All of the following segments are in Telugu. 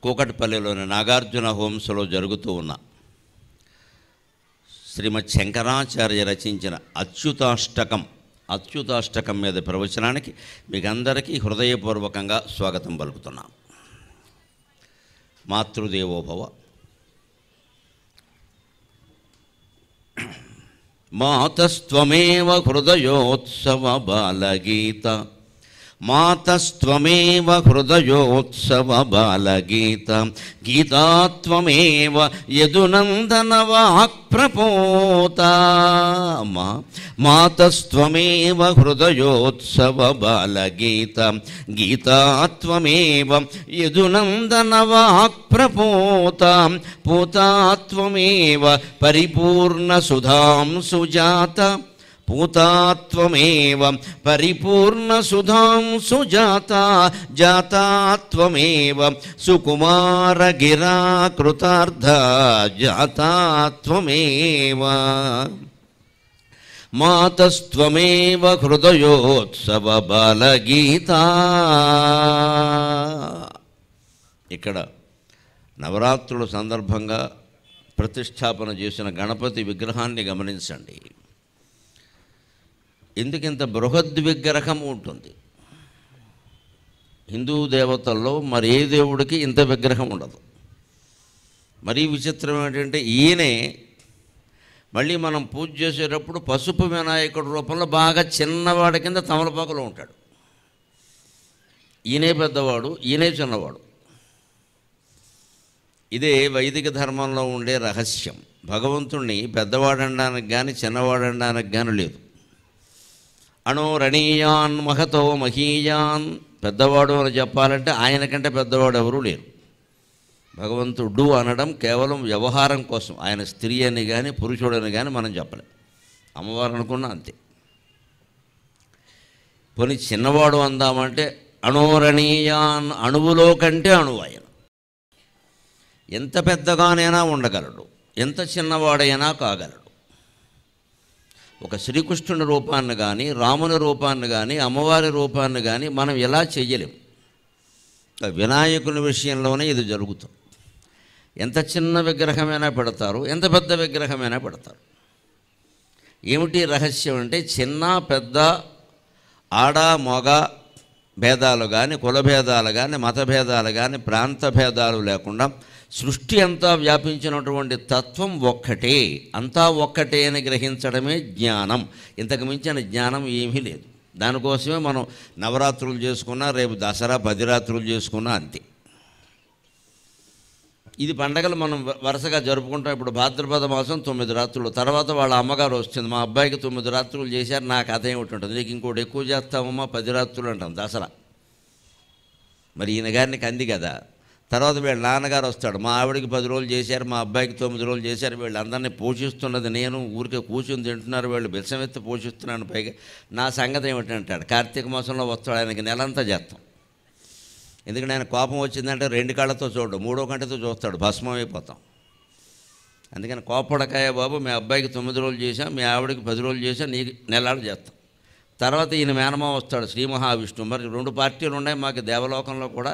కూకట్పల్లిలోని నాగార్జున హోమ్స్లో జరుగుతూ ఉన్న శ్రీమద్ శంకరాచార్య రచించిన అచ్యుతాష్టకం మీద ప్రవచనానికి మీకు అందరికీ హృదయపూర్వకంగా స్వాగతం పలుకుతున్నాం. మాతృదేవోభవ. మాతస్త్వమేవ హృదయోత్సవ బాలగీత, మాతస్త్వమేవ హృదయోత్సవ బాలగీత, గీతాత్వమేవ యదునందన వాక్ప్రపోత. మాతస్త్వమేవ హృదయోత్సవ బాలగీత, గీతాత్వమేవ యదునందన వాక్ప్రపోత. పూతాత్వమేవ పరిపూర్ణ సుధాం సుజాత, పూతాత్వమేవ పరిపూర్ణ సుధాం సుజాత. జాతాత్వమేవ సుకుమార గిరాకృతార్థ, జాతాత్వమేవ. మాతస్త్వమేవ హృదయోత్సవ బాలగీత. ఇక్కడ నవరాత్రుల సందర్భంగా ప్రతిష్టాపన చేసిన గణపతి విగ్రహాన్ని గమనించండి. ఎందుకింత బృహద్విగ్రహం ఉంటుంది? హిందూ దేవతల్లో మరి ఏ దేవుడికి ఇంత విగ్రహం ఉండదు. మరీ విచిత్రం ఏంటంటే ఈయనే మళ్ళీ మనం పూజ చేసేటప్పుడు పసుపు వినాయకుడి రూపంలో బాగా చిన్నవాడి కింద తమలపాకులో ఉంటాడు. ఈయనే పెద్దవాడు, ఈయనే చిన్నవాడు. ఇదే వైదిక ధర్మంలో ఉండే రహస్యం. భగవంతుణ్ణి పెద్దవాడనడానికి కానీ చిన్నవాడనడానికి కానీ లేదు. అణోరణీయాన్ మహతో మహీయాన్, పెద్దవాడు అని చెప్పాలంటే ఆయన కంటే పెద్దవాడు ఎవరూ లేరు. భగవంతుడు అనడం కేవలం వ్యవహారం కోసం, ఆయన స్త్రీ అని కానీ పురుషుడని కానీ మనం చెప్పలేం. అమ్మవారు అనుకున్నా అంతే. పోనీ చిన్నవాడు అందామంటే అణోరణీయాన్, అణువులో కంటే అణువు ఆయన. ఎంత పెద్దగానైనా ఉండగలడు, ఎంత చిన్నవాడైనా కాగలడు. ఒక శ్రీకృష్ణుని రూపాన్ని కానీ, రాముని రూపాన్ని కానీ, అమ్మవారి రూపాన్ని కానీ మనం ఎలా చెయ్యలేం. వినాయకుని విషయంలోనే ఇది జరుగుతుంది. ఎంత చిన్న విగ్రహమైనా పెడతారు, ఎంత పెద్ద విగ్రహమైనా పెడతారు. ఏమిటి రహస్యం అంటే, చిన్న పెద్ద, ఆడ మగ భేదాలు కానీ, కుల భేదాలు కానీ, మత భేదాలు కానీ, ప్రాంత భేదాలు లేకుండా సృష్టి అంతా వ్యాపించినటువంటి తత్వం ఒక్కటే, అంతా ఒక్కటే అని గ్రహించడమే జ్ఞానం. ఇంతకు మించిన జ్ఞానం ఏమీ లేదు. దానికోసమే మనం నవరాత్రులు చేసుకున్నా, రేపు దసరా 10 రాత్రులు చేసుకున్నా అంతే. ఇది పండగలు మనం వరుసగా జరుపుకుంటాం. ఇప్పుడు భాద్రపద మాసం 9 రాత్రులు, తర్వాత వాళ్ళ అమ్మగారు వస్తుంది, మా అబ్బాయికి 9 రాత్రులు చేశారు, నా కథ ఏమిటి ఉంటుంది, నీకు ఇంకోటి ఎక్కువ చేస్తామమ్మా 10 రాత్రులు అంటాం దసరా. మరి ఈయన గారికి అంది కదా. తర్వాత వీళ్ళ నాన్నగారు వస్తాడు, మా ఆవిడికి 10 రోజులు చేశారు, మా అబ్బాయికి 9 రోజులు చేశారు, వీళ్ళందరినీ పోషిస్తున్నది నేను, ఊరికే కూర్చుని తింటున్నారు వీళ్ళు, బిచ్చమెత్తి పోషిస్తున్నాను, పైగా నా సంగతి ఏమిటంటాడు. కార్తీక మాసంలో వస్తాడు, ఆయనకి నెలంతా చేస్తాం. ఎందుకంటే ఆయన కోపం వచ్చిందంటే 2 కళ్ళతో చూడడు, 3వ కంటితో చూస్తాడు, భస్మం అయిపోతాం. అందుకని కోపడకాయ బాబు, మీ అబ్బాయికి 9 రోజులు చేశాం, మీ ఆవిడికి 10 రోజులు చేశాం, నీకు నెలాళ్ళు చేస్తాం. తర్వాత ఈయన మేనమా వస్తాడు, శ్రీ మహావిష్ణువు. మరి 2 పార్టీలు ఉన్నాయి మాకు దేవలోకంలో కూడా,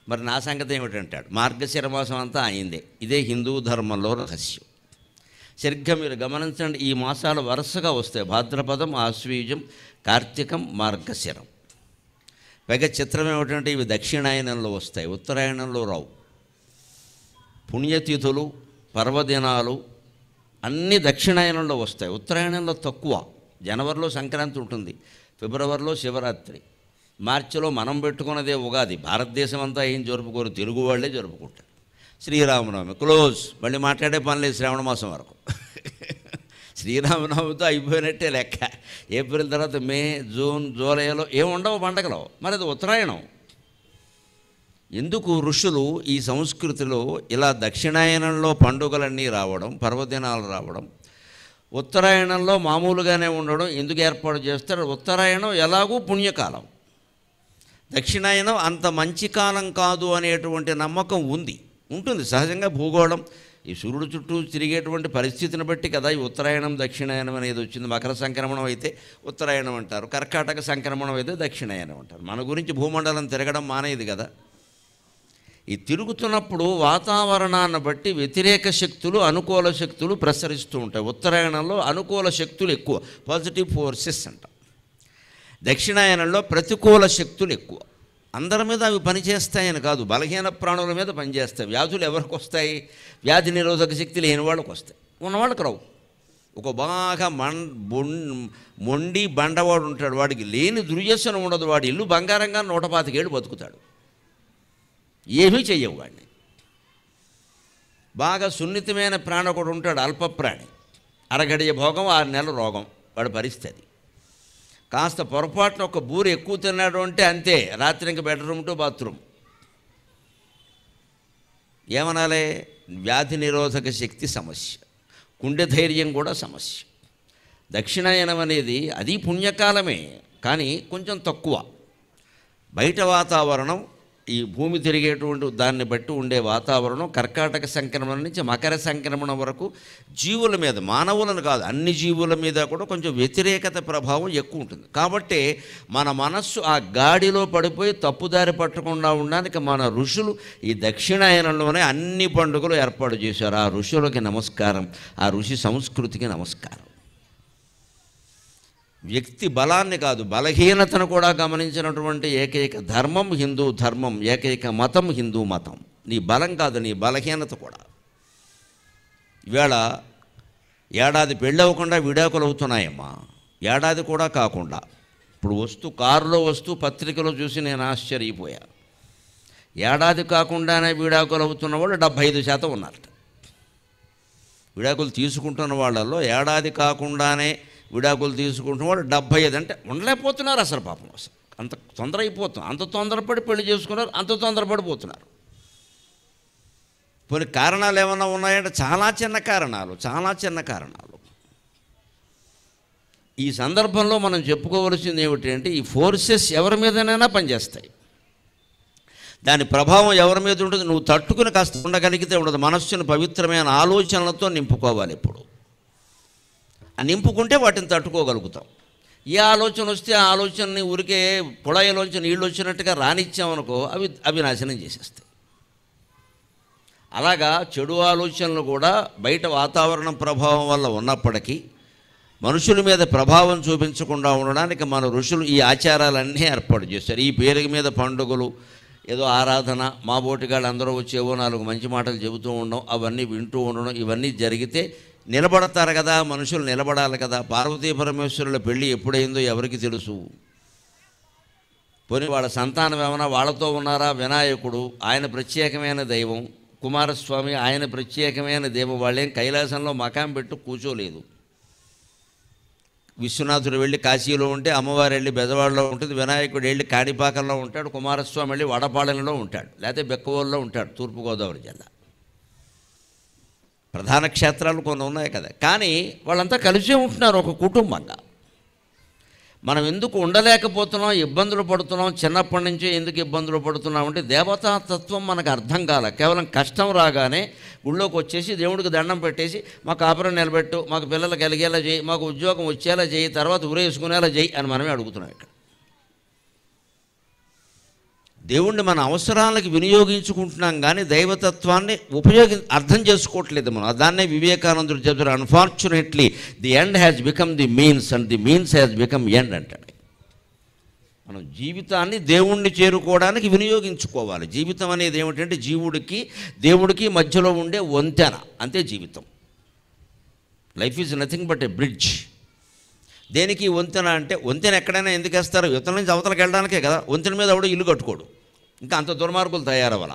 మరి నా సంగతి ఏమిటంటాడు. మార్గశిర మాసం అంతా అయిందే. ఇదే హిందూ ధర్మంలో రహస్యం. సరిగ్గా మీరు గమనించండి, ఈ మాసాలు వరుసగా వస్తాయి: భాద్రపదం, ఆశ్వీజం, కార్తీకం, మార్గశిరం. పైగా చిత్రం ఏమిటంటే ఇవి దక్షిణాయనంలో వస్తాయి, ఉత్తరాయణంలో రావు. పుణ్యతిథులు, పర్వదినాలు అన్నీ దక్షిణాయనంలో వస్తాయి, ఉత్తరాయణంలో తక్కువ. జనవరిలో సంక్రాంతి ఉంటుంది, ఫిబ్రవరిలో శివరాత్రి, మార్చిలో మనం పెట్టుకున్నదే ఉగాది. భారతదేశం అంతా ఏం జరుపుకోరు, తెలుగు వాళ్ళే జరుపుకుంటారు. శ్రీరామనవమి క్లోజ్, మళ్ళీ మాట్లాడే పని లేదు శ్రావణ మాసం వరకు. శ్రీరామనవమితో అయిపోయినట్టే లెక్క. ఏప్రిల్ తర్వాత మే, జూన్, జూలైలో ఏముండవు పండగలు. మరి అది ఉత్తరాయణం. ఎందుకు ఋషులు ఈ సంస్కృతిలో ఇలా దక్షిణాయనంలో పండుగలన్నీ రావడం, పర్వదినాలు రావడం, ఉత్తరాయణంలో మామూలుగానే ఉండడం ఎందుకు ఏర్పాటు చేస్తారు? ఉత్తరాయణం ఎలాగూ పుణ్యకాలం, దక్షిణాయనం అంత మంచి కాలం కాదు అనేటువంటి నమ్మకం ఉంటుంది సహజంగా. భూగోళం ఈ సూర్యుడు చుట్టూ తిరిగేటువంటి పరిస్థితిని బట్టి కదా ఈ ఉత్తరాయణం దక్షిణాయనం అనేది వచ్చింది. మకర సంక్రమణం అయితే ఉత్తరాయణం అంటారు, కర్కాటక సంక్రమణం అయితే దక్షిణాయనం అంటారు. మన గురించి భూమండలం తిరగడం మానేది కదా. ఈ తిరుగుతున్నప్పుడు వాతావరణాన్ని బట్టి వ్యతిరేక శక్తులు అనుకూల శక్తులు ప్రసరిస్తూ ఉంటాయి. ఉత్తరాయణంలో అనుకూల శక్తులు ఎక్కువ, పాజిటివ్ ఫోర్సెస్ అంటాం. దక్షిణాయనంలో ప్రతికూల శక్తులు ఎక్కువ. అందరి మీద అవి పనిచేస్తాయని కాదు, బలహీన ప్రాణుల మీద పనిచేస్తాయి. వ్యాధులు ఎవరికి వస్తాయి? వ్యాధి నిరోధక శక్తి లేని వాళ్ళకి వస్తాయి, ఉన్నవాళ్ళకి రావు. ఒక బాగా మొండి బండవాడు ఉంటాడు, వాడికి లేని దుర్వ్యసనం ఉండదు, వాడి ఇల్లు బంగారంగా 125 ఏళ్ళు బతుకుతాడు, ఏమీ చెయ్యవు వాడిని. బాగా సున్నితమైన ప్రాణి ఒకడు ఉంటాడు, అల్పప్రాణి, అరగడియ భోగం 6 నెలల రోగం, వాడి పరిస్థితి. కాస్త పొరపాటున ఒక బూరు ఎక్కువ తిన్నాడు అంటే అంతే, రాత్రి ఇంక బెడ్రూమ్ టు బాత్రూమ్. ఏమనాలి? వ్యాధి నిరోధక శక్తి సమస్య, గుండె ధైర్యం కూడా సమస్య. దక్షిణాయనం అనేది అది పుణ్యకాలమే, కానీ కొంచెం తక్కువ. బయట వాతావరణం, ఈ భూమి తిరిగేటువంటి దాన్ని బట్టి ఉండే వాతావరణం కర్కాటక సంక్రమణం నుంచి మకర సంక్రమణం వరకు జీవుల మీద, మానవులను కాదు అన్ని జీవుల మీద కూడా కొంచెం వ్యతిరేకత ప్రభావం ఎక్కువ ఉంటుంది. కాబట్టి మన మనస్సు ఆ గాడిలో పడిపోయి తప్పుదారి పట్టకుండా ఉండడానికి మన ఋషులు ఈ దక్షిణాయనంలోనే అన్ని పండుగలు ఏర్పాటు చేశారు. ఆ ఋషులకి నమస్కారం, ఆ ఋషి సంస్కృతికి నమస్కారం. వ్యక్తి బలాన్ని కాదు, బలహీనతను కూడా గమనించినటువంటి ఏకైక ధర్మం హిందూ ధర్మం, ఏకైక మతం హిందూ మతం. నీ బలం కాదు, నీ బలహీనత కూడా. ఇవాళ ఏడాది పెళ్ళవకుండా విడాకులు అవుతున్నాయమ్మా, ఏడాది కూడా కాకుండా. ఇప్పుడు కారులో వస్తూ పత్రికలో చూసి నేను ఆశ్చర్యపోయా. ఏడాది కాకుండానే విడాకులు అవుతున్న వాళ్ళు 75% ఉన్నారట. విడాకులు తీసుకుంటున్న వాళ్ళల్లో ఏడాది కాకుండానే విడాకులు తీసుకుంటున్న వాళ్ళు 75, అంటే ఉండలేకపోతున్నారు అసలు. పాపం అసలు అంత తొందర అయిపోతుంది, అంత తొందరపడి పెళ్లి చేసుకున్నారు, అంత తొందరపడిపోతున్నారు. కొన్ని కారణాలు ఏమన్నా ఉన్నాయంటే చాలా చిన్న కారణాలు. ఈ సందర్భంలో మనం చెప్పుకోవలసింది ఏమిటంటే, ఈ ఫోర్సెస్ ఎవరి మీదనైనా పనిచేస్తాయి. దాని ప్రభావం ఎవరి మీద ఉంటుంది, నువ్వు తట్టుకుని కాస్త ఉండగలిగితే ఉండదు. మనస్సును పవిత్రమైన ఆలోచనలతో నింపుకోవాలి. ఇప్పుడు నింపుకుంటే వాటిని తట్టుకోగలుగుతాం. ఏ ఆలోచన వస్తే ఆ ఆలోచనని ఊరికే పొడయలోంచి నీళ్ళు వచ్చినట్టుగా రానిచ్చామనుకో, అవి నాశనం చేసేస్తాయి. అలాగా చెడు ఆలోచనలు కూడా బయట వాతావరణం ప్రభావం వల్ల ఉన్నప్పటికీ మనుషుల మీద ప్రభావం చూపించకుండా ఉండడానికి మన ఋషులు ఈ ఆచారాలన్నీ ఏర్పాటు చేశారు. ఈ పేరు మీద పండుగలు, ఏదో ఆరాధన, మా బోటిగాళ్ళు అందరూ వచ్చేవో 4 మంచి మాటలు చెబుతూ ఉండడం, అవన్నీ వింటూ ఉండడం, ఇవన్నీ జరిగితే నిలబడతారు కదా, మనుషులు నిలబడాలి కదా. పార్వతీ పరమేశ్వరుల పెళ్ళి ఎప్పుడైందో ఎవరికి తెలుసు? పోనీ వాళ్ళ సంతానం ఏమైనా వాళ్ళతో ఉన్నారా? వినాయకుడు ఆయన ప్రత్యేకమైన దైవం, కుమారస్వామి ఆయన ప్రత్యేకమైన దైవం. వాళ్ళేం కైలాసంలో మకాం పెట్టు కూర్చోలేదు. విశ్వనాథుడు వెళ్ళి కాశీలో ఉంటే, అమ్మవారు వెళ్ళి బెజవాడలో ఉంటుంది, వినాయకుడు వెళ్ళి కాణిపాకంలో ఉంటాడు, కుమారస్వామి వెళ్ళి వడపాలెంలో ఉంటాడు, లేకపోతే బెక్కవోల్లో ఉంటాడు, తూర్పుగోదావరి జిల్లా. ప్రధాన క్షేత్రాలు కొన్ని ఉన్నాయి కదా, కానీ వాళ్ళంతా కలిసే ఉంటున్నారు ఒక కుటుంబంగా. మనం ఎందుకు ఉండలేకపోతున్నాం, ఇబ్బందులు పడుతున్నాం, చిన్నప్పటి నుంచే ఎందుకు ఇబ్బందులు పడుతున్నాం అంటే దేవతాతత్వం మనకు అర్థం కాలే. కేవలం కష్టం రాగానే గుళ్ళోకి వచ్చేసి దేవుడికి దండం పెట్టేసి మాకు కాపురం నిలబెట్టు, మాకు పిల్లలు కలిగేలా చేయి, మాకు ఉద్యోగం వచ్చేలా చేయి, తర్వాత ఉరేసుకునేలా చేయి అని మనమే అడుగుతున్నాం. ఇక్కడ దేవుణ్ణి మన అవసరాలకు వినియోగించుకుంటున్నాం, కానీ దైవతత్వాన్ని అర్థం చేసుకోవట్లేదు మనం. దాన్నే వివేకానందుడు చెప్తారు, unfortunately the end has become the means and the means has become end అంటాడు. మనం జీవితాన్ని దేవుణ్ణి చేరుకోవడానికి వినియోగించుకోవాలి. జీవితం అనేది ఏమిటంటే దేవుడికి మధ్యలో ఉండే వంతెన, అంతే జీవితం. Life is nothing but A bridge. దేనికి వంతెన అంటే, వంతెన ఎక్కడైనా ఎందుకు వేస్తారు? యువతల నుంచి అవతలకి వెళ్ళడానికే కదా. వంతెన మీద ఎవడో ఇల్లు కట్టుకోడు. ఇంకా అంత దుర్మార్గులు తయారవ్వాల.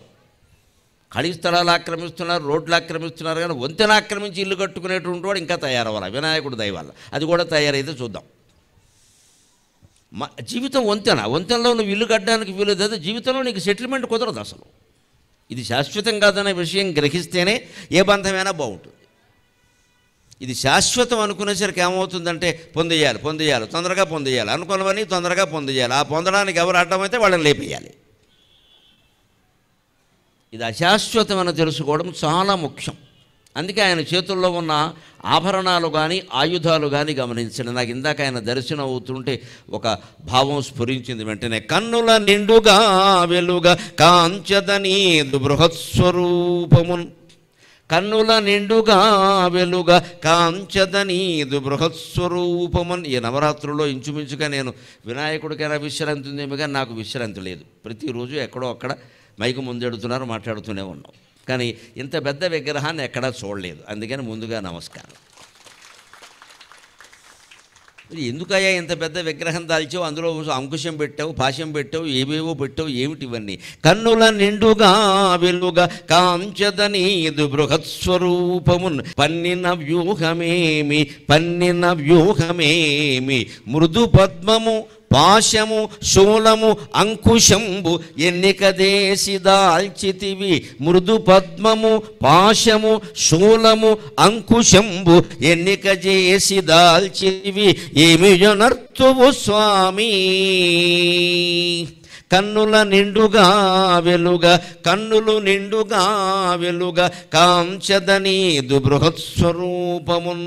ఖాళీ స్థలాలు ఆక్రమిస్తున్నారు, రోడ్లు ఆక్రమిస్తున్నారు, కానీ వంతెన ఆక్రమించి ఇల్లు కట్టుకునేటువంటి వాడు ఇంకా తయారవ్వాలి. వినాయకుడు దయ వల్ల అది కూడా తయారైతే చూద్దాం. జీవితం వంతెనలో నువ్వు ఇల్లు కట్టడానికి వీలుదే. జీవితంలో నీకు సెటిల్మెంట్ కుదరదు అసలు. ఇది శాశ్వతం కాదనే విషయం గ్రహిస్తేనే ఏ బంధమైనా బాగుంటుంది. ఇది శాశ్వతం అనుకునేసరికి ఏమవుతుందంటే పొందేయాలి, తొందరగా పొందేయాలి, అనుకున్నవన్నీ తొందరగా పొందేయాలి. ఆ పొందడానికి ఎవరు అడ్డమైతే వాళ్ళని లేపేయాలి. ఇది అశాశ్వతం అని తెలుసుకోవడం చాలా ముఖ్యం. అందుకే ఆయన చేతుల్లో ఉన్న ఆభరణాలు కానీ ఆయుధాలు కానీ గమనించండి. నాకు ఇందాక ఆయన దర్శనం అవుతుంటే ఒక భావం స్ఫురించింది వెంటనే. కన్నుల నిండుగా వెలుగా కాంచదనీదు బృహత్స్వరూపమున్, కన్నుల నిండుగా వెలుగా కాంచదనీదు బృహత్స్వరూపమున్. ఈ నవరాత్రుల్లో ఇంచుమించుగా నేను వినాయకుడికైనా విశ్రాంతి ఉందేమో కానీ నాకు విశ్రాంతి లేదు. ప్రతిరోజు ఎక్కడో అక్కడ మైకు ముందెడుతున్నారు, మాట్లాడుతూనే ఉన్నాం. కానీ ఇంత పెద్ద విగ్రహాన్ని ఎక్కడా చూడలేదు. అందుకని ముందుగా నమస్కారం. ఎందుకయ్యా ఇంత పెద్ద విగ్రహం దాల్చావు, అందులో అంకుశం పెట్టావు, పాశం పెట్టావు, ఏవేవో పెట్టావు, ఏమిటి ఇవన్నీ? కన్నుల నిండుగా వెలుగా కాంచదనీదు బృహత్స్వరూపమున్, పన్నిన వ్యూహమేమి పన్నిన వ్యూహమేమి, మృదు పద్మము పాశము శూలము అంకుశంబు ఎన్నిక దేశి దాల్చితివి, మృదు పద్మము పాశము శూలము అంకుశంబు ఎన్నిక చేసి దాల్చితివి, ఏమియనర్తువు స్వామి. కన్నుల నిండుగా వెలుగా కన్నులు నిండుగా వెలుగా కాంచదనీదు బృహత్స్వరూపమున్,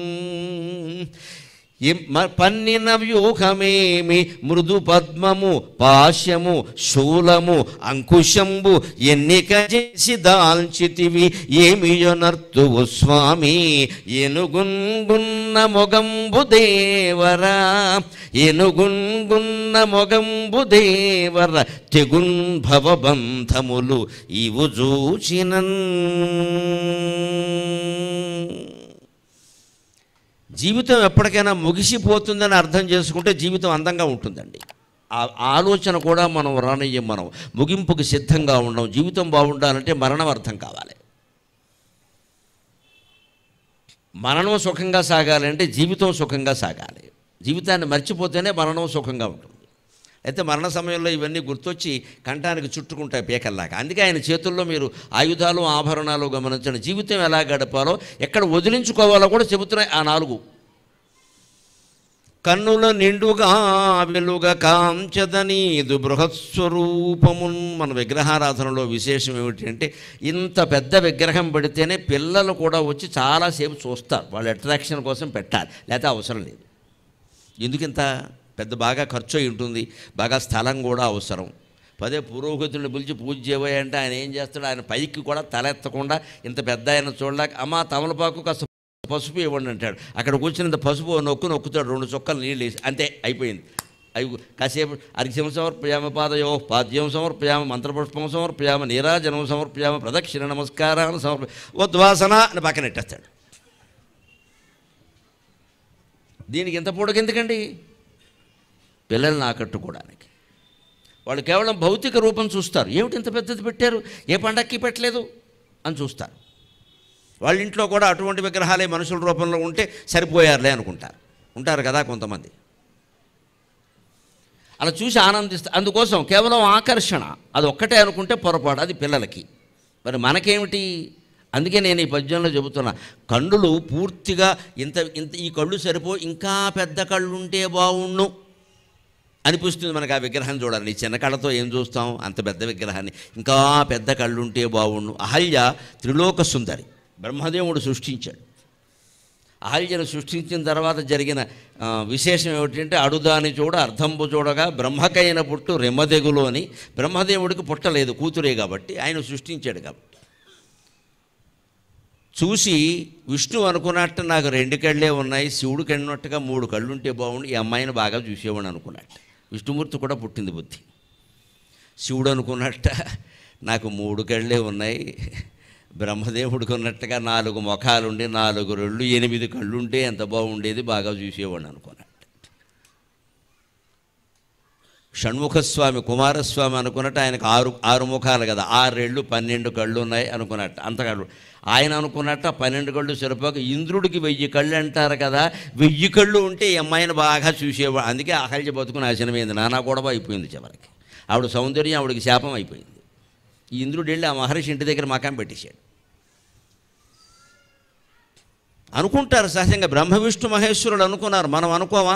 పన్నిన వ్యూహమేమి మృదు పద్మము పాశము శూలము అంకుశంబు ఎన్నిక చేసి దాల్చితివి, ఏమియనర్తువు స్వామి. ఎనుగున్గున్న మొగంబు దేవరా ఎనుగున్గున్న మొగంబు దేవర, తెగున్ భవబంధములు ఇవు చూచినన్. జీవితం ఎప్పటికైనా ముగిసిపోతుందని అర్థం చేసుకుంటే జీవితం అందంగా ఉంటుందండి. ఆ ఆలోచన కూడా మనం రానియ్యం. మనం ముగింపుకి సిద్ధంగా ఉండం. జీవితం బాగుండాలంటే మరణం అర్థం కావాలి. మరణం సుఖంగా సాగాలంటే జీవితం సుఖంగా సాగాలి. జీవితాన్ని మర్చిపోతేనే మరణం సుఖంగా ఉంటుంది. అయితే మరణ సమయంలో ఇవన్నీ గుర్తొచ్చి కంఠానికి చుట్టుకుంటాయి పీకల్లాగా. అందుకే ఆయన చేతుల్లో మీరు ఆయుధాలు ఆభరణాలు గమనించండి. జీవితం ఎలా గడపాలో, ఎక్కడ వదిలించుకోవాలో కూడా చెబుతున్నాయి ఆ 4. కన్నుల నిండుగా వెలుగా కాంచదనీదు బృహత్స్వరూపమున్. మన విగ్రహారాధనలో విశేషం ఏమిటంటే, ఇంత పెద్ద విగ్రహం పెడితేనే పిల్లలు కూడా వచ్చి చాలాసేపు చూస్తారు. వాళ్ళ అట్రాక్షన్ కోసం పెట్టాలి, లేకపోతే అవసరం లేదు. ఎందుకింత పెద్ద బాగా ఖర్చు అయి ఉంటుంది, బాగా స్థలం కూడా అవసరం. పదే పురోహితుడిని పిలిచి పూజ చేయబోయంటే ఆయన ఏం చేస్తాడు, ఆయన పైకి కూడా తలెత్తకుండా ఇంత పెద్ద ఆయన చూడలేక, అమ్మ తమలపాకు కాస్త పసుపు ఇవ్వండి అంటాడు. అక్కడ కూర్చున్నంత పసుపు నొక్కుతాడు, 2 చుక్కలు నీళ్ళు వేసి, అంతే అయిపోయింది. అవి కాసేపు అర్ఘ్యం సమర్పయామ పాదయో పాద్యం సమర్పయామ మంత్రపుష్పం సమర్పయామ నీరాజనం సమర్పయామ ప్రదక్షిణ నమస్కారాన్ని ఉద్వాసన అని పక్కన పెట్టేస్తాడు. దీనికి ఇంత పొడుగు ఎందుకండి? పిల్లల్ని ఆకట్టుకోవడానికి. వాళ్ళు కేవలం భౌతిక రూపం చూస్తారు. ఏమిటి ఇంత పెద్దది పెట్టారు, ఏ పండక్కి పెట్టలేదు అని చూస్తారు. వాళ్ళ ఇంట్లో కూడా అటువంటి విగ్రహాలే మనుషుల రూపంలో ఉంటే సరిపోయారులే అనుకుంటారు. ఉంటారు కదా కొంతమంది, అలా చూసి ఆనందిస్తారు. అందుకోసం కేవలం ఆకర్షణ అది ఒక్కటే అనుకుంటే పొరపాటు, అది పిల్లలకి. మరి మనకేమిటి? అందుకే నేను ఈ పద్యంలో చెబుతున్నా, కన్నులు పూర్తిగా ఇంత ఇంత ఈ కళ్ళు సరిపో, ఇంకా పెద్ద కళ్ళు ఉంటే బాగుండు అనిపిస్తుంది మనకు ఆ విగ్రహం చూడాలి. ఈ చిన్న కళ్ళతో ఏం చూస్తాం? అంత పెద్ద విగ్రహాన్ని ఇంకా పెద్ద కళ్ళు ఉంటే బాగుండు. అహల్య త్రిలోక సుందరి, బ్రహ్మదేవుడు సృష్టించాడు. అహల్యను సృష్టించిన తర్వాత జరిగిన విశేషం ఏమిటంటే, అడుదాని చూడ అర్ధంబు చూడగా బ్రహ్మకైన పుట్టు రెమ్మదెగులు అని. బ్రహ్మదేవుడికి పుట్టలేదు, కూతురే కాబట్టి, ఆయన సృష్టించాడు కాబట్టి. చూసి విష్ణు అనుకున్నట్టు నాకు 2 కళ్ళే ఉన్నాయి, శివుడికి అన్నట్టుగా 3 కళ్ళు ఉంటే బాగుండు, ఈ అమ్మాయిని బాగా చూసేవాడు అనుకున్నట్టు. విష్ణుమూర్తి కూడా పుట్టింది బుద్ధి. శివుడు అనుకున్నట్ట నాకు 3 కళ్ళే ఉన్నాయి, బ్రహ్మదేవుడికి ఉన్నట్టుగా 4 ముఖాలుండి 4 రెళ్ళు 8 కళ్ళుంటే ఎంత బాగుండేది, బాగా చూసేవాడు అనుకున్నట్టు. షణ్ముఖస్వామి కుమారస్వామి అనుకున్నట్టు ఆయనకు 6 ముఖాలు కదా, 6 రెళ్ళు 12 కళ్ళు ఉన్నాయి అనుకున్నట్టు. అంత కళ్ళు ఆయన అనుకున్నట్టు 12 కళ్ళు సరిపోక ఇంద్రుడికి 1000 కళ్ళు అంటారు కదా, 1000 కళ్ళు ఉంటే ఈ అమ్మాయిని బాగా చూసేవాడు. అందుకే అహల్య బతుకు నాశనమైంది, నానా గొడవ అయిపోయింది. చివరికి ఆవిడ సౌందర్యం ఆవిడకి శాపం అయిపోయింది. ఈ ఇంద్రుడు వెళ్ళి ఆ మహర్షి ఇంటి దగ్గర మకాం పెట్టేశాడు. అనుకుంటారు సహజంగా, బ్రహ్మ విష్ణు మహేశ్వరుడు అనుకున్నారు, మనం అనుకోవా?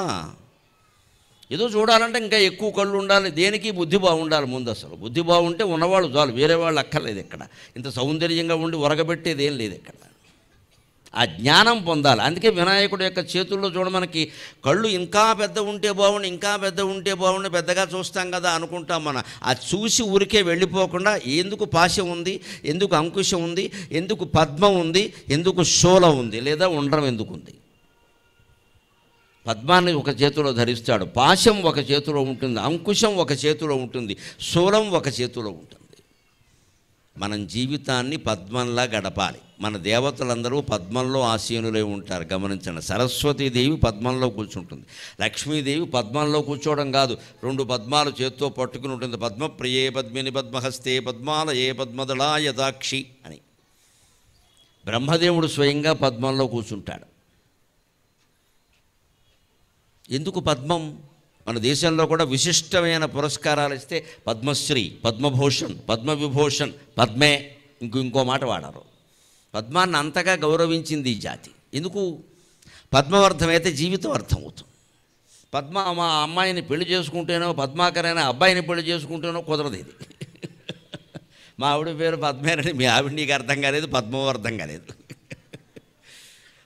ఏదో చూడాలంటే ఇంకా ఎక్కువ కళ్ళు ఉండాలి, దేనికి బుద్ధి బాగుండాలి ముందు. అసలు బుద్ధి బాగుంటే ఉన్నవాళ్ళు చాలు, వేరే వాళ్ళు అక్కర్లేదు. ఇక్కడ ఇంత సౌందర్యంగా ఉండి ఒరగబెట్టేది ఏం లేదు ఇక్కడ. ఆ జ్ఞానం పొందాలి. అందుకే వినాయకుడి యొక్క చేతుల్లో చూడ మనకి కళ్ళు ఇంకా పెద్ద ఉంటే బాగుండు, ఇంకా పెద్ద ఉంటే బాగుండు, పెద్దగా చూస్తాం కదా అనుకుంటాం. మనం అది చూసి ఊరికే వెళ్ళిపోకుండా ఎందుకు పాశం ఉంది, ఎందుకు అంకుశం ఉంది, ఎందుకు పద్మం ఉంది, ఎందుకు శూలం ఉంది, లేదా ఉండ్రం ఎందుకు ఉంది. పద్మాన్ని ఒక చేతిలో ధరిస్తాడు, పాశం ఒక చేతిలో ఉంటుంది, అంకుశం ఒక చేతిలో ఉంటుంది, శూలం ఒక చేతిలో ఉంటుంది. మనం జీవితాన్ని పద్మంలా గడపాలి. మన దేవతలందరూ పద్మంలో ఆసీనులై ఉంటారు. గమనించండి, సరస్వతీదేవి పద్మంలో కూర్చుంటుంది, లక్ష్మీదేవి పద్మంలో కూర్చోవడం కాదు, 2 పద్మాలు చేత్తో పట్టుకుని ఉంటుంది. పద్మప్రియే పద్మిని పద్మహస్తే పద్మాలయే పద్మదళాయ దాక్షి అని. బ్రహ్మదేవుడు స్వయంగా పద్మంలో కూర్చుంటాడు. ఎందుకు పద్మం? మన దేశంలో కూడా విశిష్టమైన పురస్కారాలు ఇస్తే పద్మశ్రీ, పద్మభూషణ్, పద్మవిభూషణ్, పద్మే, ఇంకో మాట వాడారు. పద్మాన్ని అంతగా గౌరవించింది ఈ జాతి. ఎందుకు? పద్మవర్ధమైతే జీవితం అర్థమవుతుంది. పద్మ మా అమ్మాయిని పెళ్లి చేసుకుంటేనో, పద్మాకరైనా అబ్బాయిని పెళ్లి చేసుకుంటేనో కుదరదు. ఇది మా ఆవిడ పేరు పద్మేనని మీ ఆవిడ నీకు అర్థం కాలేదు, పద్మవర్ధం కాలేదు.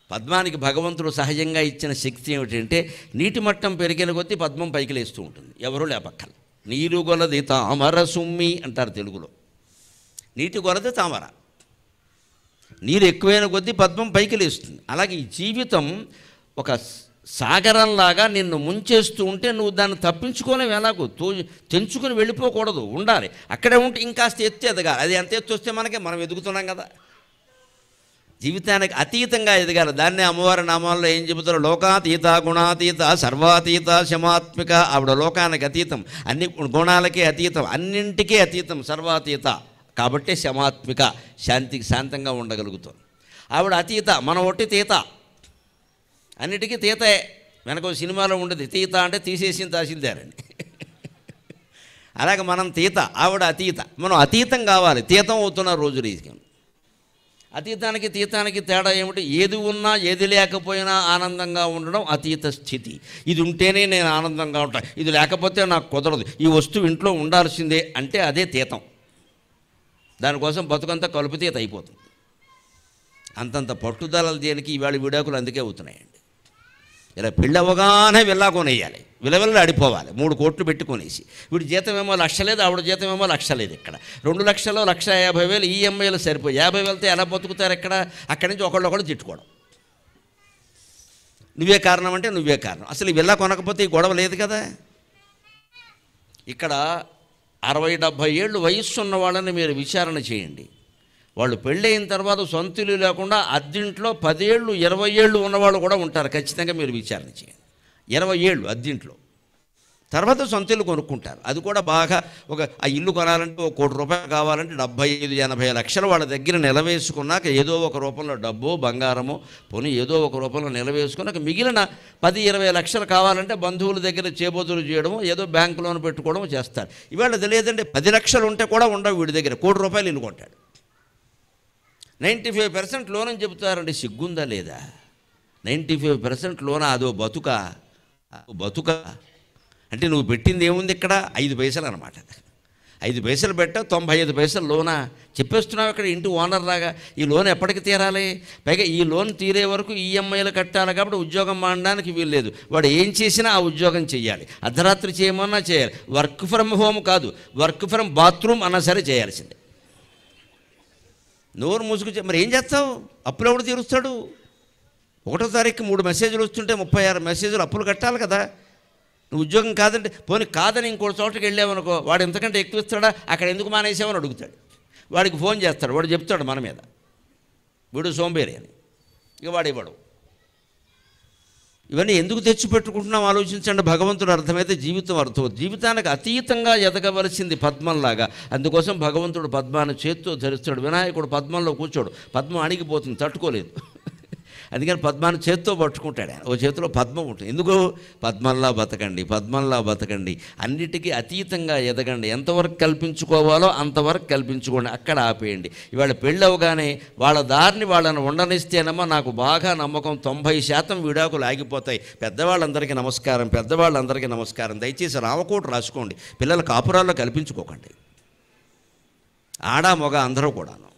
పద్మానికి భగవంతుడు సహజంగా ఇచ్చిన శక్తి ఏమిటంటే నీటి మట్టం పెరిగిన కొద్దీ పద్మం పైకి లేస్తూ ఉంటుంది, ఎవరూ లేపక్కల. నీరు గొలది తామర సుమ్మి అంటారు తెలుగులో. నీటి గొలది తామర, నీరు ఎక్కువైన కొద్దీ పద్మం పైకి లేస్తుంది. అలాగే ఈ జీవితం ఒక సాగరంలాగా నిన్ను ముంచేస్తూ ఉంటే నువ్వు దాన్ని తప్పించుకోలేవు. ఎలాగో తెంచుకుని వెళ్ళిపోకూడదు, ఉండాలి. అక్కడే ఉంటే ఇంకాస్త ఎత్తు ఎదగాలి. అది ఎంత ఎత్తు వస్తే మనం ఎదుగుతున్నాం కదా. జీవితానికి అతీతంగా ఎదగాలి. దాన్నే అమ్మవారి నామాల్లో ఏం చెబుతారు? లోకాతీత, గుణాతీత, సర్వాతీత, శమాత్మిక. ఆవిడ లోకానికి అతీతం, అన్ని గుణాలకే అతీతం, అన్నింటికీ అతీతం, సర్వాతీత. కాబట్టే శమాత్మిక, శాంతంగా ఉండగలుగుతాం. ఆవిడ అతీత, మన ఒట్టి తీత, అన్నిటికీ తీతే. వెనక సినిమాలో ఉండదు, తీత అంటే తీసేసిన తహసీల్దారని. అలాగే మనం తీత, ఆవిడ అతీత. మనం అతీతం కావాలి, తీతం అవుతున్న రోజు రీతికి. అతీతానికి తీతానికి తేడా ఏమిటి? ఏది ఉన్నా ఏది లేకపోయినా ఆనందంగా ఉండడం అతీత స్థితి. ఇది ఉంటేనే నేను ఆనందంగా ఉంటాను, ఇది లేకపోతే నాకు కుదరదు, ఈ వస్తువు ఇంట్లో ఉండాల్సిందే అంటే అదే తీతం. దానికోసం బతుకంతా కలుపు తీత అయిపోతుంది. అంతంత పట్టుదలలు దేనికి? ఇవాళ విడాకులు అందుకే అవుతున్నాయండి. ఇలా పెళ్ళి అవ్వగానే వెళ్ళాకొనేయాలి, విలవిల్లా ఆడిపోవాలి, 3 కోట్లు పెట్టుకొనేసి. వీడి జీతం ఏమో 1,00,000 లేదు, ఆవిడ జీతం ఏమో 1,00,000 లేదు. ఇక్కడ 2 లక్షలు 1,50,000 ఈఎంఐలు సరిపోయి 50,000తో ఎలా బతుకుతారు? ఎక్కడ? అక్కడి నుంచి ఒకళ్ళు తిట్టుకోవడం. నువ్వే కారణం అంటే నువ్వే కారణం. అసలు ఈ విల్లా కొనకపోతే ఈ గొడవ లేదు కదా. ఇక్కడ 60-70 ఏళ్ళు వయస్సు ఉన్న వాళ్ళని మీరు విచారణ చేయండి. వాళ్ళు పెళ్ళయిన తర్వాత సొంత ఇల్లు లేకుండా అద్దింట్లో 10 ఏళ్ళు 20 ఏళ్ళు ఉన్నవాళ్ళు కూడా ఉంటారు. ఖచ్చితంగా మీరు విచారణ చేయండి. 20 ఏళ్ళు అద్దింట్లో, తర్వాత సొంత ఇల్లు కొనుక్కుంటారు. అది కూడా బాగా ఆ ఇల్లు కొనాలంటే ₹1 కోటి కావాలంటే 75-80 లక్షలు వాళ్ళ దగ్గర నిలవేసుకున్నాక ఏదో ఒక రూపంలో డబ్బో బంగారమో పోనీ ఏదో ఒక రూపంలో నిలవేసుకున్నాక మిగిలిన 10-20 లక్షలు కావాలంటే బంధువుల దగ్గర చేబోతులు చేయడమో ఏదో బ్యాంకు లోన్ పెట్టుకోవడమో చేస్తారు. ఇవాళ తెలియదంటే 10 లక్షలు ఉంటే కూడా ఉండవు వీడి దగ్గర. ₹1 కోటి ఇల్లు కొంటాడు. 95% లోన్ అని చెబుతారండి. సిగ్గుందా లేదా? 95% లోనా? అదో బతుక అంటే నువ్వు పెట్టింది ఏముంది ఇక్కడ? 5 పైసలు అనమాట. 5 పైసలు పెట్ట 95 పైసలు లోనా చెప్పేస్తున్నావు. ఇక్కడ ఇంటి ఓనర్ లాగా ఈ లోన్ ఎప్పటికి తీరాలి? పైగా ఈ లోన్ తీరే వరకు ఈఎంఐలు కట్టాలి. కాబట్టి ఉద్యోగం మానడానికి వీల్లేదు. వాడు ఏం చేసినా ఆ ఉద్యోగం చేయాలి. అర్ధరాత్రి చేయమన్నా చేయాలి. వర్క్ ఫ్రమ్ హోమ్ కాదు, వర్క్ ఫ్రమ్ బాత్రూమ్ అన్నా సరే చేయాల్సిందే. నోరు మూసుకు మరి ఏం చేస్తావు? అప్పులు ఎవడు తీరుస్తాడు? 1వ తారీఖు 3 మెసేజ్లు వస్తుంటే 36 మెసేజ్లు అప్పులు కట్టాలి కదా. నువ్వు ఉద్యోగం కాదంటే పోనీ కాదని ఇంకో చోటకి వెళ్ళావనుకో, వాడు ఎంతకంటే ఎక్కువ ఇస్తాడా? అక్కడ ఎందుకు మానేసావని అడుగుతాడు. వాడికి ఫోన్ చేస్తాడు, వాడు చెప్తాడు మన మీద వీడు సోంబేరి అని. ఇక వాడు ఇవ్వడు. ఇవన్నీ ఎందుకు తెచ్చిపెట్టుకుంటున్నాం ఆలోచించండి. భగవంతుడు అర్థమైతే జీవితం అర్థమవుతుంది. జీవితానికి అతీతంగా ఎదగవలసింది పద్మంలాగా. అందుకోసం భగవంతుడు పద్మాన్ని చేత్తో ధరిస్తాడు. వినాయకుడు పద్మంలో కూర్చోడు, పద్మం అణిగిపోతుంది, తట్టుకోలేదు. అందుకని పద్మాన్ని చేత్తో పట్టుకుంటాడు ఆయన. ఓ చేతిలో పద్మం ఉంటుంది. ఎందుకు? పద్మంలా బతకండి, పద్మంలా బతకండి, అన్నిటికీ అతీతంగా ఎదగండి. ఎంతవరకు కల్పించుకోవాలో అంతవరకు కల్పించుకోండి, అక్కడ ఆపేయండి. ఇవాళ పెళ్ళవగానే వాళ్ళ దారిని వాళ్ళని ఉండనిస్తేనమ్మా నాకు బాగా నమ్మకం 90% విడాకులు ఆగిపోతాయి. పెద్దవాళ్ళందరికీ నమస్కారం. దయచేసి రామకోట రాసుకోండి. పిల్లల కాపురాల్లో కల్పించుకోకండి. ఆడ మగ అందరూ కూడాను.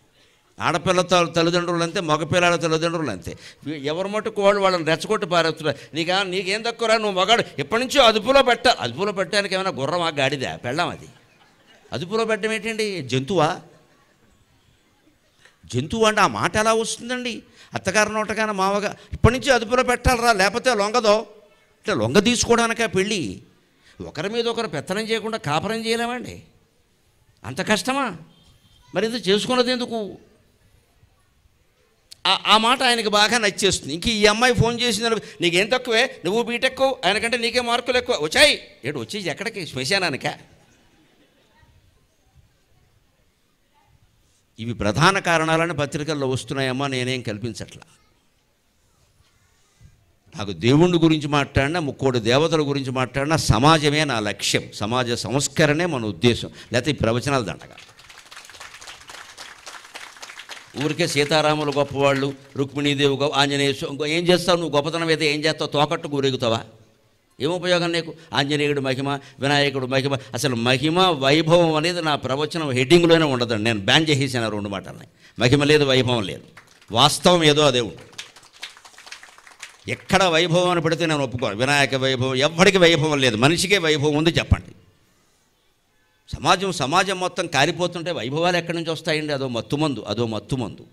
ఆడపిల్ల తల్లిదండ్రులు అంతే, మగపిల్లల తల్లిదండ్రులు అంతే. ఎవరి మటుకు వాళ్ళు వాళ్ళని రెచ్చగొట్టి పారేస్తున్నారు. నీకేం తక్కువరా, నువ్వు మగాడు, ఎప్పటి నుంచో అదుపులో పెట్టాలి. అదుపులో పెట్టడానికి ఏమైనా గుర్రమా, గాడిదా, పెళ్ళాం? అది అదుపులో పెట్టడం ఏంటండి? జంతువా? జంతువు అంటే ఆ మాట ఎలా వస్తుందండి? అత్తగారి నోటగానే మావగా ఇప్పటి నుంచి అదుపులో పెట్టాలరా, లేకపోతే లొంగదో. ఇట్లా లొంగ తీసుకోవడానికా పెళ్ళి? ఒకరి మీద ఒకరు పెత్తనం చేయకుండా కాపురం చేయలేమండి? అంత కష్టమా? మరి ఇది చేసుకున్నది ఎందుకు? ఆ మాట ఆయనకి బాగా నచ్చేస్తుంది. ఇంక ఈ అమ్మాయి ఫోన్ చేసింది, నీకేం తక్కువే, నువ్వు బీటెక్, ఆయనకంటే నీకే మార్కులు ఎక్కువ వచ్చాయి. ఏడు వచ్చేసి ఎక్కడికి? శ్మశానానికా? ఇవి ప్రధాన కారణాలను పత్రికల్లో వస్తున్నాయమ్మా, నేనేం కల్పించట్లా. నాకు దేవుడి గురించి మాట్లాడినా, ముక్కోటి దేవతల గురించి మాట్లాడినా సమాజమే నా లక్ష్యం, సమాజ సంస్కరణే మన ఉద్దేశం. లేకపోతే ఈ ప్రవచనాలు దండగా. ఊరికే సీతారాములు గొప్పవాళ్ళు, రుక్మిణీదేవి ఆంజనేయ ఏం చేస్తావు నువ్వు? గొప్పతనం అయితే ఏం చేస్తావు? తోకట్టు ఊరేగుతావా? ఏం ఉపయోగం నీకు? ఆంజనేయుడు మహిమ, వినాయకుడు మహిమ. అసలు మహిమ వైభవం అనేది నా ప్రవచనం హెడ్డింగ్లోనే ఉండదండి. నేను బ్యాన్ చేసేసాను 2 మాటలని. మహిమ లేదు, వైభవం లేదు. వాస్తవం ఏదో అదే ఉంటుంది. ఎక్కడ వైభవం అని పెడితే నేను ఒప్పుకోను. వినాయక వైభవం, ఎవ్వడికి వైభవం లేదు, మనిషికే వైభవం ఉంది చెప్పండి. సమాజం మొత్తం కారిపోతుంటే వైభవాలు ఎక్కడి నుంచి వస్తాయండి? అదో మత్తుమందు.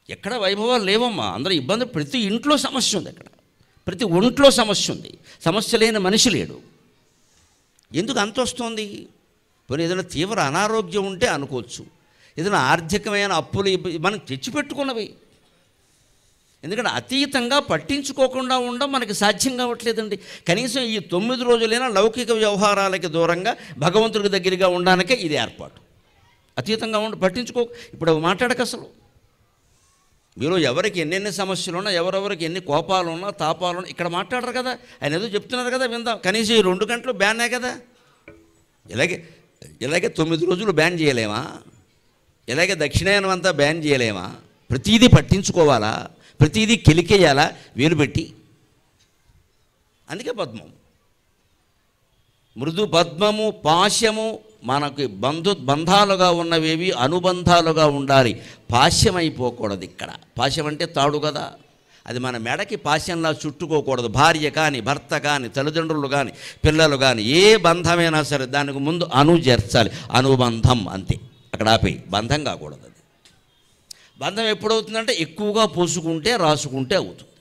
ఎక్కడ వైభవాలు లేవమ్మా. అందరూ ఇబ్బంది. ప్రతి ఇంట్లో సమస్య ఉంది. అక్కడ ప్రతి ఒంట్లో సమస్య ఉంది. సమస్య లేని మనిషి లేడు. ఎందుకు అంత వస్తుంది? పోనీ ఏదైనా తీవ్ర అనారోగ్యం ఉంటే అనుకోవచ్చు. ఏదైనా ఆర్థికమైన అప్పులు మనం తెచ్చిపెట్టుకున్నవి. ఎందుకంటే అతీతంగా పట్టించుకోకుండా ఉండడం మనకి సాధ్యం కావట్లేదండి. కనీసం ఈ 9 రోజులైనా లౌకిక వ్యవహారాలకి దూరంగా భగవంతుడి దగ్గరగా ఉండడానికే ఇది ఏర్పాటు. అతీతంగా పట్టించుకో. ఇప్పుడు మాట్లాడక అసలు మీరు ఎవరికి ఎన్నెన్ని సమస్యలు ఉన్నా, ఎవరెవరికి ఎన్ని కోపాలు ఉన్నా, తాపాలు ఉన్నా ఇక్కడ మాట్లాడరు కదా. ఆయన ఏదో చెప్తున్నారు కదా, విందాం. కనీసం ఈ 2 గంటలు బ్యానే కదా. ఇలాగే 9 రోజులు బ్యాన్ చేయలేమా? ఇలాగే దక్షిణాయనం అంతా బ్యాన్ చేయలేమా? ప్రతీదీ పట్టించుకోవాలా? ప్రతీదీ కెలికేయాలా వేలు పెట్టి? అందుకే పద్మం, మృదు పద్మము, పాశము మనకి బంధాలుగా ఉన్నవేవి అనుబంధాలుగా ఉండాలి. పాశ్యమైపోకూడదు. ఇక్కడ పాశ్యం అంటే తాడు కదా, అది మన మెడకి పాశ్యంలా చుట్టుకోకూడదు. భార్య కానీ, భర్త కానీ, తల్లిదండ్రులు కానీ, పిల్లలు కానీ, ఏ బంధమైనా సరే దానికి ముందు చేర్చాలి. అనుబంధం అంతే, అక్కడ ఆపేయి. బంధం కాకూడదు. అది బంధం ఎప్పుడవుతుందంటే ఎక్కువగా పోసుకుంటే, రాసుకుంటే అవుతుంది.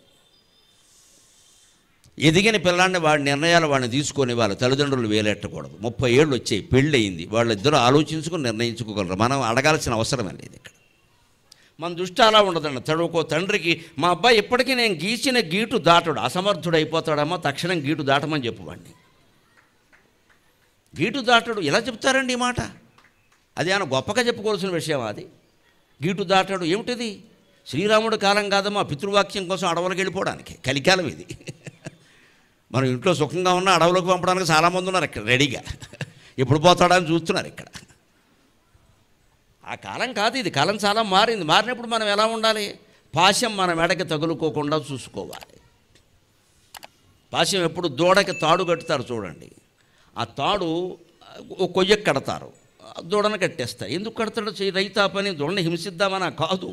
ఎదిగిన పిల్లాన్ని వాడి నిర్ణయాలు వాడిని తీసుకొని వాళ్ళ తల్లిదండ్రులు వేలెట్టకూడదు. 30 ఏళ్ళు వచ్చాయి, పెళ్ళి అయింది, వాళ్ళిద్దరూ ఆలోచించుకుని నిర్ణయించుకోగలరు. మనం అడగాల్సిన అవసరం లేదు. ఇక్కడ మన దృష్టి అలా ఉండదండి. తడుకో తండ్రికి, మా అబ్బాయి ఇప్పటికీ నేను గీసిన గీటు దాటడు, అసమర్థుడు అయిపోతాడమ్మా, తక్షణం గీటు దాటమని చెప్పువాడిని. గీటు దాటడు ఎలా చెప్తారండి ఈ మాట? అది ఆయన గొప్పగా చెప్పుకోవాల్సిన విషయం. అది గీటు దాటడు ఏమిటిది? శ్రీరాముడు కాలం కాదమ్మా పితృవాక్యం కోసం అడవులకు వెళ్ళిపోవడానికి. కలికాలం ఇది. మనం ఇంట్లో సుఖంగా ఉన్న అడవులకు పంపడానికి చాలామంది ఉన్నారు ఇక్కడ రెడీగా. ఎప్పుడు పోతాడని చూస్తున్నారు ఇక్కడ. ఆ కాలం కాదు ఇది. కాలం చాలా మారింది. మారినప్పుడు మనం ఎలా ఉండాలి? పాశం మన మెడకి తగులుకోకుండా చూసుకోవాలి. పాశం ఎప్పుడు దూడకి తాడు కట్టుతారు చూడండి. ఆ తాడు కొయ్యకు కడతారు, దూడను కట్టేస్తారు. ఎందుకు కడతాడు? రైతా పని, దూడని హింసిద్దామనా కాదు.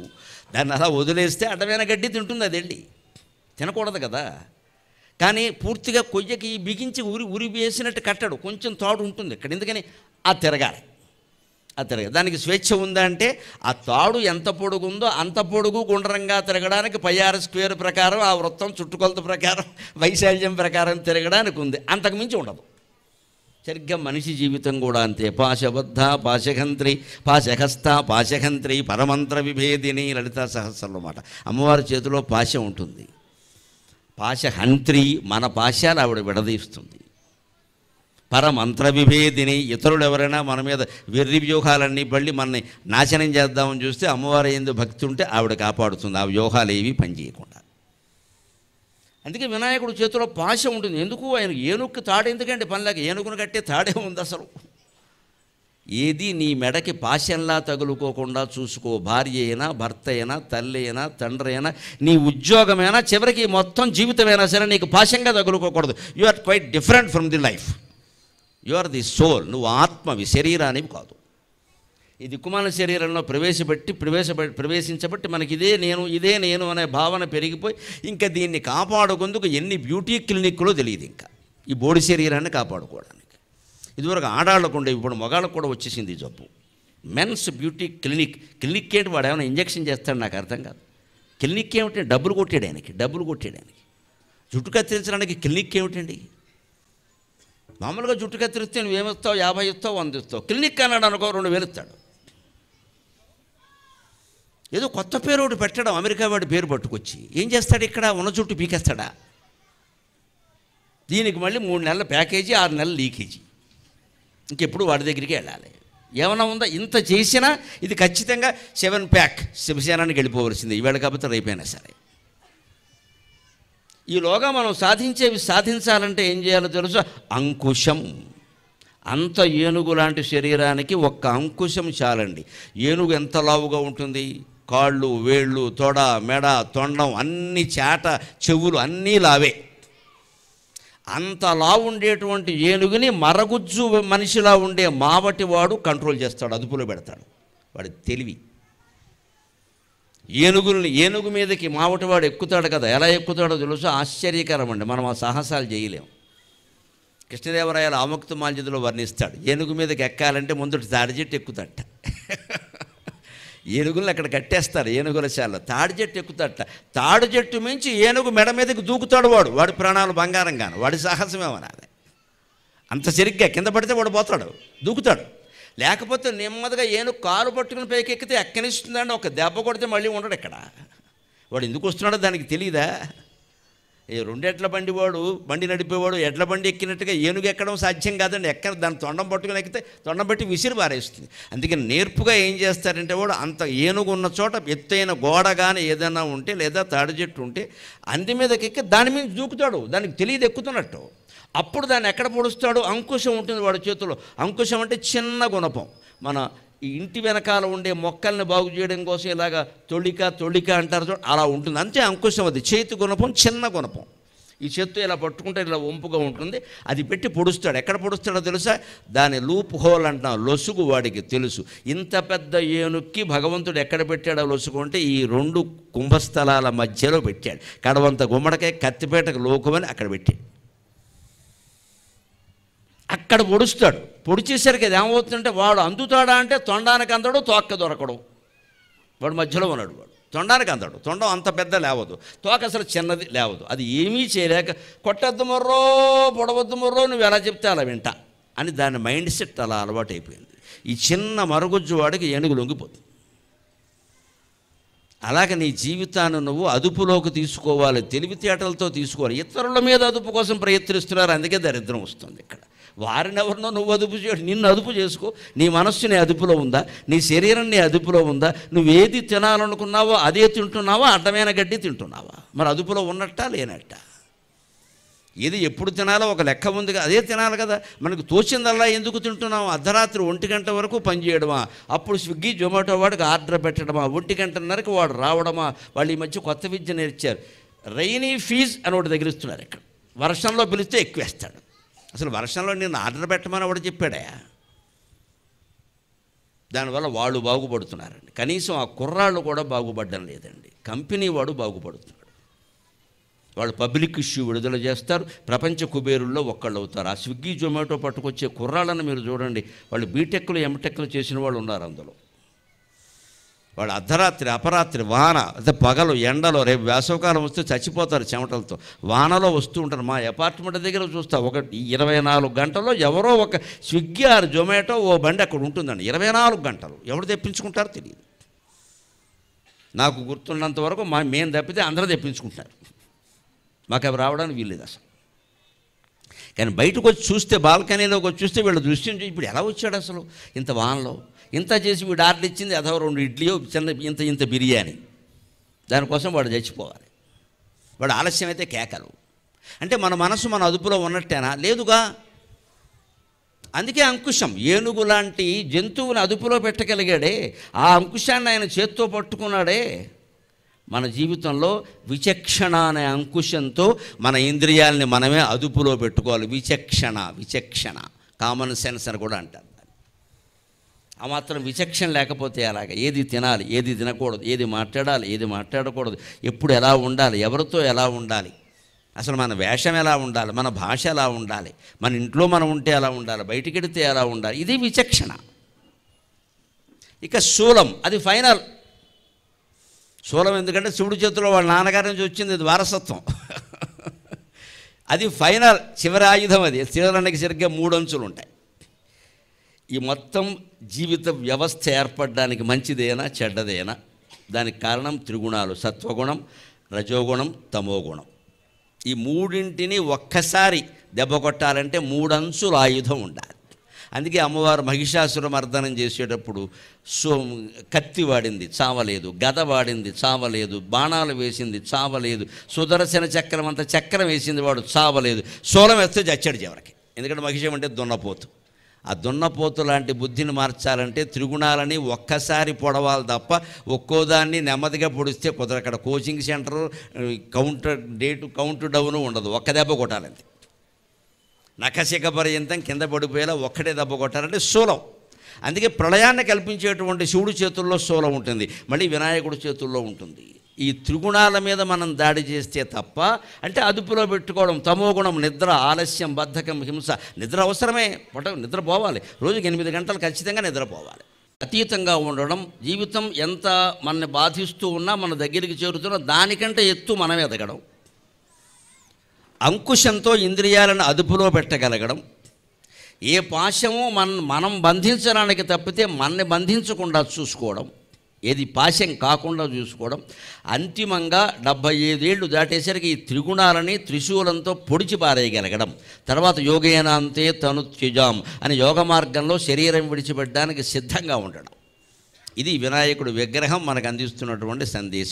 దాన్ని అలా వదిలేస్తే అడ్డమైన గడ్డి తింటుంది, అది వెళ్ళి తినకూడదు కదా. కానీ పూర్తిగా కొయ్యకి బిగించి ఉరి వేసినట్టు కట్టడు, కొంచెం తాడు ఉంటుంది ఇక్కడ. ఎందుకని? ఆ తిరగాలి. దానికి స్వేచ్ఛ ఉందా అంటే ఆ తాడు ఎంత పొడుగుందో అంత పొడుగు గుండ్రంగా తిరగడానికి 6 స్క్వేర్ ప్రకారం, ఆ వృత్తం చుట్టుకొలత ప్రకారం, వైశాల్యం ప్రకారం తిరగడానికి ఉంది. అంతకుమించి ఉండదు. సరిగ్గా మనిషి జీవితం కూడా అంతే. పాశబద్ధ పాశహంత్రి, పాశహస్త పాశహంత్రి, పరమంత్ర విభేదిని, లలితా సహస్రంలో మాట. అమ్మవారి చేతిలో పాశం ఉంటుంది. పాశహంత్రి, మన పాశాలు ఆవిడ విడదీస్తుంది. పరమంత్ర విభేదిని, ఇతరులు ఎవరైనా మన మీద వెర్రి వ్యూహాలన్నీ పళ్ళి మనని నాశనం చేద్దామని చూస్తే అమ్మవారి యందు భక్తి ఉంటే ఆవిడ కాపాడుతుంది. ఆ వ్యూహాలు ఏవి పనిచేయకుండా. అందుకే వినాయకుడు చేతిలో పాశం ఉంటుంది. ఎందుకు? ఆయన ఏనుగుకి తాడు ఎందుకంటే పనిలాగా, ఏనుగును కట్టే తాడే ఉంది అసలు. ఏది నీ మెడకి పాశంలా తగులుకోకుండా చూసుకో. భార్య అయినా, భర్త అయినా, తల్లి అయినా, తండ్రి అయినా, నీ ఉద్యోగమైనా, చివరికి మొత్తం జీవితమైనా సరే నీకు పాశంగా తగులుకోకూడదు. You are quite different from the life. You are the soul. నువ్వు ఆత్మవి, శరీరానివి కాదు. ఈ దిక్కుమాల శరీరంలో ప్రవేశించబట్టి మనకి ఇదే నేను అనే భావన పెరిగిపోయి ఇంకా దీన్ని కాపాడుకుందుకు ఎన్ని బ్యూటీ క్లినిక్లో తెలియదు. ఇంకా ఈ బోడి శరీరాన్ని కాపాడుకోవడానికి ఇదివరకు ఆడాళ్ళకు ఉండేవి, ఇప్పుడు మగాళ్ళకు కూడా వచ్చేసింది ఈ జబ్బు. మెన్స్ బ్యూటీ క్లినిక్ ఏంటి? వాడు ఏమైనా ఇంజక్షన్ చేస్తాడు? నాకు అర్థం కాదు. క్లినిక్ ఏమిటి? డబ్బులు కొట్టేయడానికి. జుట్టు కత్తిరించడానికి క్లినిక్ ఏమిటండి? మామూలుగా జుట్టు కత్తిరిస్తే నువ్వేమిస్తావు? 50 ఇస్తావు, 100 ఇస్తావు. క్లినిక్ అన్నాడు అనుకో 2000 ఇస్తాడు. ఏదో కొత్త పేరు ఒకటి పెట్టడం, అమెరికా వాడి పేరు పట్టుకొచ్చి ఏం చేస్తాడు? ఇక్కడ ఉన్న జుట్టు పీకేస్తాడా? దీనికి మళ్ళీ 3 నెలల ప్యాకేజీ, 6 నెలల లీకేజీ. ఇంకెప్పుడు వాడి దగ్గరికి వెళ్ళాలి. ఏమైనా ఉందా? ఇంత చేసినా ఇది ఖచ్చితంగా 7 ప్యాక్ శివసేనానికి వెళ్ళిపోవలసింది, ఈవేళ కాకపోతే రేపైనా సరే. ఈలోగా మనం సాధించాలంటే ఏం చేయాలో తెలుసు? అంకుశం. అంత ఏనుగు లాంటి శరీరానికి ఒక్క అంకుశం చాలండి. ఏనుగు ఎంత లావుగా ఉంటుంది? కాళ్ళు, వేళ్ళు, తొడ, మెడ, తొండం అన్నీ, చేట, చెవులు అన్నీ లావే. అంత లావు ఉండేటువంటి ఏనుగుని మరగుజ్జు మనిషిలా ఉండే మావటి వాడు కంట్రోల్ చేస్తాడు, అదుపులో పెడతాడు. వాడి తెలివి. ఏనుగు మీదకి మావటివాడు ఎక్కుతాడు కదా, ఎలా ఎక్కుతాడో తెలుసు? ఆశ్చర్యకరం అండి. మనం ఆ సాహసాలు చేయలేం. కృష్ణదేవరాయల ఆముక్తమాల్యదలో వర్ణిస్తాడు, ఏనుగు మీదకి ఎక్కాలంటే ముందు తాడి చెట్టు ఎక్కుతాడట. ఏనుగులను అక్కడ కట్టేస్తారు, ఏనుగుల శాల తాడి చెట్టు ఎక్కుతాడట. తాడి చెట్టు మించి ఏనుగు మెడ మీదకి దూకుతాడు వాడి ప్రాణాలు బంగారంగాను. వాడి సాహసమేమనాలి. అంత సరిగ్గా కింద పడితే వాడు పోతాడు, దూకుతాడు. లేకపోతే నెమ్మదిగా ఏనుగు కాలు పట్టుకుని పైకి ఎక్కితే ఎక్కనిస్తుందండి, ఒక దెబ్బ కొడితే మళ్ళీ ఉండడు ఇక్కడ. వాడు ఎందుకు వస్తున్నాడో దానికి తెలియదా? ఈ 2 ఎడ్ల బండి నడిపేవాడు ఎడ్ల బండి ఎక్కినట్టుగా ఏనుగు ఎక్కడం సాధ్యం కాదండి. దాని తొండం పట్టుకుని ఎక్కితే తొండం పెట్టి విసిరి పారేస్తుంది. అందుకని నేర్పుగా ఏం చేస్తారంటే వాడు అంత ఏనుగు ఉన్న చోట ఎత్తైన గోడ కానీ ఏదైనా ఉంటే లేదా తాడి చెట్టు ఉంటే అంది మీదకి ఎక్కి దాని మీద దూకుతాడు. దానికి తెలియదు ఎక్కుతున్నట్టు. అప్పుడు దాన్ని ఎక్కడ పొడుస్తాడు? అంకుశం ఉంటుంది వాడి చేతిలో. అంకుశం అంటే చిన్న గుణపం. మన ఈ ఇంటి వెనకాల ఉండే మొక్కల్ని బాగు చేయడం కోసం ఇలాగా తొళిక అంటారు చూడ, అలా ఉంటుంది. అంతే అంకుశం. అది చేతి గుణపం, చిన్న గుణపం. ఈ చేత్తో ఇలా పట్టుకుంటే ఇలా వంపుగా ఉంటుంది. అది పెట్టి పొడుస్తాడు. ఎక్కడ పొడుస్తాడో తెలుసా? దాని లూప్ హోల్ అంటాం, లొసుగు వాడికి తెలుసు. ఇంత పెద్ద ఏనుక్కి భగవంతుడు ఎక్కడ పెట్టాడో లొసుగు అంటే ఈ 2 కుంభస్థలాల మధ్యలో పెట్టాడు. కడవంత గుమ్మడికాయ కత్తిపేటకు లోకమని అక్కడ పెట్టాడు. అక్కడ పొడుస్తాడు. పొడిచేసరికి అది ఏమవుతుందంటే వాడు అందుతాడా అంటే తొండానికి అందడు, తోక దొరకడు. వాడు మధ్యలో ఉన్నాడు. వాడు తొండానికి అందడు. తొండం అంత పెద్ద లేవదు, తోక అసలు చిన్నది లేవదు. అది ఏమీ చేయలేక కొట్టద్దు మొర్రో, పొడవద్దు మొర్రో, నువ్వు ఎలా చెప్తే అలా వింటా అని దాని మైండ్ సెట్ అలా అలవాటు అయిపోయింది. ఈ చిన్న మరుగుజ్జు వాడికి ఏనుగు లొంగిపోతుంది. అలాగే నీ జీవితాన్ని నువ్వు అదుపులోకి తీసుకోవాలి, తెలివితేటలతో తీసుకోవాలి. ఇతరుల మీద అదుపు కోసం ప్రయత్నిస్తున్నారు, అందుకే దరిద్రం వస్తుంది. ఇక్కడ వారినెవరినో నువ్వు అదుపు చేయడం, నిన్ను అదుపు చేసుకో. నీ మనస్సు నీ అదుపులో ఉందా? నీ శరీరం నీ అదుపులో ఉందా? నువ్వేది తినాలనుకున్నావో అదే తింటున్నావా? అడ్డమైన గడ్డి తింటున్నావా? మరి అదుపులో ఉన్నట్టా లేనట్టా? ఏది ఎప్పుడు తినాలో ఒక లెక్క ఉంది, అదే తినాలి కదా. మనకు తోచిందల్లా ఎందుకు తింటున్నాం? అర్ధరాత్రి 1 గంట వరకు పనిచేయడమా? అప్పుడు స్విగ్గీ జొమాటో వాడికి ఆర్డర్ పెట్టడమా? 1 గంటన్నరకు వాడు రావడమా? వాళ్ళు ఈ మధ్య కొత్త విద్య నేర్చారు. రైనీ ఫీజ్ అని ఒకటి దగ్గరిస్తున్నారు. ఇక్కడ వర్షంలో పిలిస్తే ఎక్కువేస్తాడు. అసలు వర్షంలో నేను ఆర్డర్ పెట్టమని వాడు చెప్పాడా? దానివల్ల వాళ్ళు బాగుపడుతున్నారండి. కనీసం ఆ కుర్రాళ్ళు కూడా బాగుపడడం లేదండి. కంపెనీ వాడు బాగుపడుతున్నాడు. వాళ్ళు పబ్లిక్ ఇష్యూ విడుదల చేస్తారు, ప్రపంచ కుబేరుల్లో ఒక్కళ్ళు అవుతారు. ఆ స్విగ్గీ జొమాటో పట్టుకొచ్చే కుర్రాళ్ళని మీరు చూడండి, వాళ్ళు బీటెక్లు ఎంటెక్లు చేసిన వాళ్ళు ఉన్నారు అందులో. వాళ్ళు అర్ధరాత్రి అపరాత్రి వాన అదే పగలు ఎండలో, రేపు వేసవకాలం వస్తే చచ్చిపోతారు చెమటలతో, వానలో వస్తూ ఉంటారు. మా అపార్ట్మెంట్ దగ్గర చూస్తా, 24 గంటల్లో ఎవరో ఒక స్విగ్గీ ఆర్ జొమాటో ఓ బండి అక్కడ ఉంటుందండి. 24 గంటలు ఎవరు తెప్పించుకుంటారో తెలియదు. నాకు గుర్తున్నంత వరకు మేము తప్పితే అందరూ తెప్పించుకుంటారు. మాకు అవి రావడానికి వీల్లేదు అసలు. కానీ బయటకు వచ్చి చూస్తే, బాల్కనీలోకి వచ్చి చూస్తే వీళ్ళ దృశ్యం ఇప్పుడు ఎలా వచ్చాడు అసలు ఇంత వానలో? ఇంత చేసి వీడు ఆర్డర్ ఇచ్చింది అదో 2 ఇడ్లీయో చిన్న ఇంత బిర్యానీ. దానికోసం వాడు చచ్చిపోవాలి. వాడు ఆలస్యం అయితే కేకలు. అంటే మన మనసు మన అదుపులో ఉన్నట్టేనా? లేదుగా. అందుకే అంకుశం. ఏనుగు లాంటి జంతువుని అదుపులో పెట్టగలిగాడే, ఆ అంకుశాన్ని ఆయన చేత్తో పట్టుకున్నాడే. మన జీవితంలో విచక్షణ అనే అంకుశంతో మన ఇంద్రియాలని మనమే అదుపులో పెట్టుకోవాలి. విచక్షణ కామన్ సెన్స్ అని కూడా అంటారు. ఆ మాత్రం విచక్షణ లేకపోతే అలాగ ఏది తినాలి, ఏది తినకూడదు, ఏది మాట్లాడాలి, ఏది మాట్లాడకూడదు, ఎప్పుడు ఎలా ఉండాలి, ఎవరితో ఎలా ఉండాలి, అసలు మన వేషం ఎలా ఉండాలి, మన భాష ఎలా ఉండాలి, మన ఇంట్లో మనం ఉంటే ఎలా ఉండాలి, బయటికి వెడితే ఎలా ఉండాలి, ఇది విచక్షణ. ఇక శూలం, అది ఫైనల్. శూలం ఎందుకంటే శివుడి చేతిలో వాళ్ళ నాన్నగారి నుంచి వచ్చింది, ఇది వారసత్వం. అది ఫైనల్, చివరి ఆయుధం. అది శూలానికి సరిగ్గా 3 అంచులు ఉంటాయి. ఈ మొత్తం జీవిత వ్యవస్థ ఏర్పడడానికి మంచిదేనా చెడ్డదేనా, దానికి కారణం త్రిగుణాలు: సత్వగుణం, రజోగుణం, తమోగుణం. ఈ మూడింటిని ఒక్కసారి దెబ్బ కొట్టాలంటే 3 అంచుల ఆయుధం ఉండాలి. అందుకే అమ్మవారు మహిషాసుర మర్దనం చేసేటప్పుడు కత్తి వాడింది, చావలేదు; గద వాడింది, చావలేదు; బాణాలు వేసింది, చావలేదు; సుదర్శన చక్రం అంత చక్రం వేసింది, వాడు చావలేదు. శూలం వేస్తే చచ్చాడు చివరికి. ఎందుకంటే మహిషం అంటే దున్నపోతు. ఆ దున్నపోతు లాంటి బుద్ధిని మార్చాలంటే త్రిగుణాలని ఒక్కసారి పొడవాలి తప్ప ఒక్కోదాన్ని నెమ్మదిగా పొడిస్తే కుదరదు. అక్కడ కోచింగ్ సెంటరు, కౌంట్ డౌను ఉండదు, ఒక్క దెబ్బ కొట్టాలంతే. నఖశిఖ పర్యంతం కింద పడిపోయేలా ఒక్కటే దెబ్బ కొట్టాలంటే శూలం. అందుకే ప్రళయాన్ని కల్పించేటువంటి శివుడి చేతుల్లో శూలం ఉంటుంది, మళ్ళీ వినాయకుడి చేతుల్లో ఉంటుంది. ఈ త్రిగుణాల మీద మనం దాడి చేస్తే తప్ప, అంటే అదుపులో పెట్టుకోవడం. తమోగుణం నిద్ర, ఆలస్యం, బద్ధకం, హింస. నిద్ర అవసరమే, నిద్రపోవాలి. రోజుకి 8 గంటలు ఖచ్చితంగా నిద్రపోవాలి. అతీతంగా ఉండడం, జీవితం ఎంత మనని బాధిస్తూ ఉన్నా మన దగ్గరికి చేరుతున్నా దానికంటే ఎత్తు మనం ఎదగడం, అంకుశంతో ఇంద్రియాలను అదుపులో పెట్టగలగడం, ఏ పాశము మనం బంధించడానికి తప్పితే మనని బంధించకుండా చూసుకోవడం, ఏది పాశం కాకుండా చూసుకోవడం. అంతిమంగా 75 ఏళ్ళు దాటేసరికి ఈ త్రిగుణాలని త్రిశూలంతో పొడిచి పారేయగలగడం. తర్వాత యోగేనాంతే తను త్యజాం అని యోగ మార్గంలో శరీరం విడిచిపెట్టడానికి సిద్ధంగా ఉండడం. ఇది వినాయకుడి విగ్రహం మనకు అందిస్తున్నటువంటి సందేశం.